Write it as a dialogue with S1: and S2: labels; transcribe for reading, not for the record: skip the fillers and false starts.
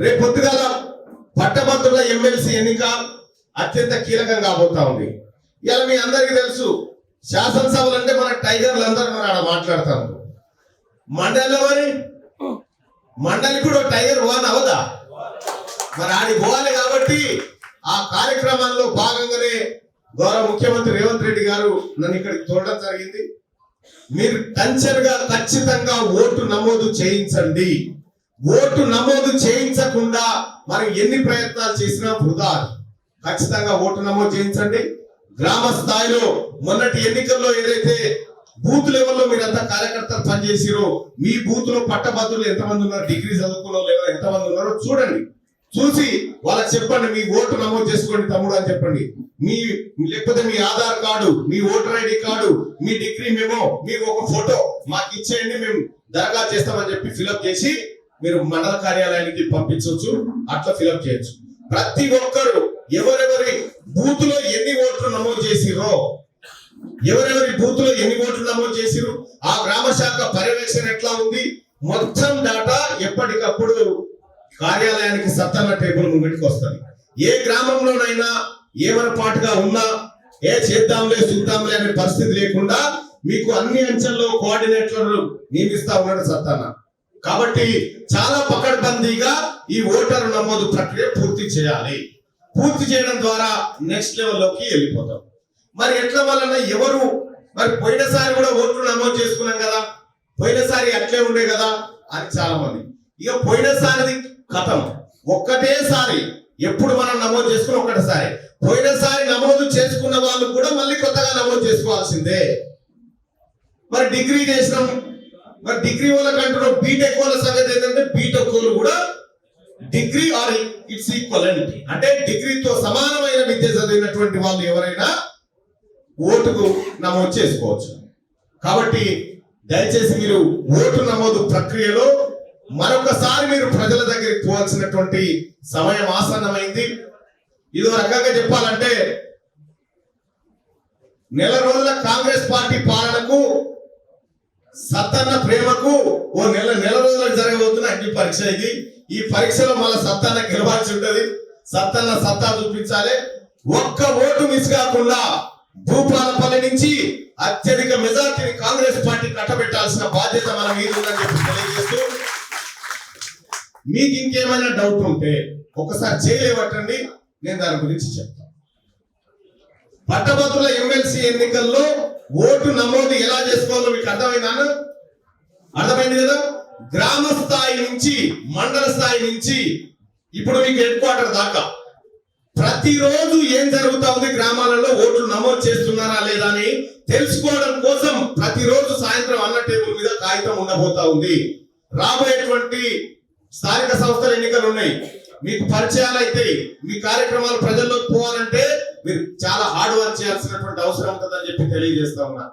S1: రేపు పొద్దుగాల పట్టభద్రుల ఎమ్మెల్సీ ఎన్నిక అత్యంత కీలకం కాబోతా ఉంది. ఇలా మీ అందరికీ తెలుసు, శాసనసభలు అంటే మన టైగర్లు అందరూ మన ఆడ మాట్లాడతారు. మండలిలో మరి మండలి కూడా టైగర్ వన్ అవదా, మరి ఆడి పోవాలి. కాబట్టి ఆ కార్యక్రమాల్లో భాగంగానే గౌరవ ముఖ్యమంత్రి రేవంత్ రెడ్డి గారు నన్ను ఇక్కడికి తోడడం జరిగింది. మీరు టెన్షన్గా ఖచ్చితంగా ఓటు నమోదు చేయించండి. ఓటు నమోదు చేయించకుండా మనం ఎన్ని ప్రయత్నాలు చేసినా వృధా. ఖచ్చితంగా ఓటు నమోదు చేయించండి. గ్రామ స్థాయిలో మొన్నటి ఎన్నికల్లో ఏదైతే బూత్ లెవెల్లో మీరంతా కార్యకర్తలు పనిచేసిరో, మీ బూత్ లో పట్టభద్రులు ఎంతమంది ఉన్నారు, డిగ్రీ చదువుకున్న లేదా ఎంతమంది ఉన్నారో చూడండి. చూసి వాళ్ళకి చెప్పండి, మీ ఓటు నమోదు చేసుకోండి తమ్ముడు అని చెప్పండి. లేకపోతే మీ ఆధార్ కార్డు, మీ ఓటర్ ఐడి కార్డు, మీ డిగ్రీ మెమో, మీకు ఒక ఫోటో మాకు ఇచ్చేయండి, మేము దరఖాస్తు చేస్తామని చెప్పి ఫిలప్ చేసి మీరు మండల కార్యాలయానికి పంపించవచ్చు. అట్లా ఫిలప్ చేయొచ్చు. ప్రతి ఒక్కరు ఎవరెవరి బూత్ లో ఎన్ని ఓట్లు నమోదు చేసిరో, ఎవరెవరి బూత్ లో ఎన్ని ఓట్లు నమోదు చేసిరు, ఆ గ్రామ శాఖ పర్యవేక్షణ ఎట్లా ఉంది, మొత్తం డాటా ఎప్పటికప్పుడు కార్యాలయానికి సత్తన్న టేబుల్ ముందుకు వస్తుంది. ఏ గ్రామంలోనైనా ఏమరపాటుగా ఉన్నా ఏ చేద్దాంలే చూద్దాంలే అనే పరిస్థితి లేకుండా మీకు అన్ని అంచెల్లో కోఆర్డినేటర్లు నియమిస్తా ఉన్నాడు సత్తన్న. కాబట్టి చాలా పకడ్బందీగా ఈ ఓటరు నమోదు ప్రక్రియ పూర్తి చేయాలి. పూర్తి చేయడం ద్వారా నెక్స్ట్ లెవెల్లోకి వెళ్ళిపోతాం. మరి ఎట్లా వలన ఎవరు మరి పోయినసారి కూడా ఓట్లు నమోదు చేసుకున్నాం కదా, పోయినసారి అట్లే ఉండే కదా అని చాలా మంది. ఇక పోయినసారి కథం ఒక్కటేసారి ఎప్పుడు మనం నమోదు చేసుకుని ఒక్కటేసారి. పోయినసారి నమోదు చేసుకున్న వాళ్ళు కూడా మళ్ళీ కొత్తగా నమోదు చేసుకోవాల్సిందే. మరి డిగ్రీ చేసినాం, మరి డిగ్రీ వాళ్ళకి అంటున్నాం. బీటెక్ వాళ్ళ సంగతి ఏంటంటే బీటెక్ వాళ్ళు కూడా డిగ్రీ ఆర్ ఇట్స్ ఈక్వలెంట్ అంటే డిగ్రీతో సమానమైన విద్య చదివినటువంటి వాళ్ళు ఎవరైనా ఓటుకు నమోదు చేసుకోవచ్చు. కాబట్టి దయచేసి మీరు ఓటు నమోదు ప్రక్రియలో మరొకసారి మీరు ప్రజల దగ్గరికి పోవాల్సినటువంటి సమయం ఆసన్నమైంది. ఇదో రకంగా చెప్పాలంటే నెల రోజుల కాంగ్రెస్ పార్టీ పాలనకు సత్తన్న ప్రేమకు ఓ నెల రోజులకు జరగబోతున్న అగ్ని పరీక్ష ఇది. ఈ పరీక్షలో మళ్ళీ సత్తన్న గెలవాల్సి ఉంటది. సత్తన్న సత్తా చూపించాలి. ఒక్క ఓటు మిస్ కాకుండా భూపాలపల్లి నుంచి అత్యధిక మెజార్టీని కాంగ్రెస్ పార్టీ కట్టబెట్టాల్సిన బాధ్యత మన మీద ఉందని చెప్పి తెలియజేస్తూ, మీకు ఇంకేమైనా డౌట్ ఉంటే ఒకసారి చేయలేవటండి, నేను దాని గురించి చెప్తాను. పట్టభద్రుల ఎమ్మెల్సీ ఎన్నికల్లో ఓటు నమోదు ఎలా చేసుకోవాలో మీకు అర్థమైంది కదా. గ్రామ స్థాయి నుంచి మండల స్థాయి నుంచి ఇప్పుడు మీకు హెడ్ క్వార్టర్ దాకా ప్రతిరోజు ఏం జరుగుతా ఉంది, గ్రామాలలో ఓట్లు నమోదు చేస్తున్నారా లేదా అని తెలుసుకోవడం కోసం ప్రతిరోజు సాయంత్రం అన్న టేబుల్ మీద కాగితం ఉండబోతా ఉంది. రాబోయేటువంటి స్థానిక సంస్థల ఎన్నికలు ఉన్నాయి, మీకు పరిచయాలు అయితే మీ కార్యక్రమాలు ప్రజల్లోకి పోవాలంటే మీరు చాలా హార్డ్ వర్క్ చేయాల్సినటువంటి అవసరం ఉంటుందని చెప్పి తెలియజేస్తా ఉన్నా.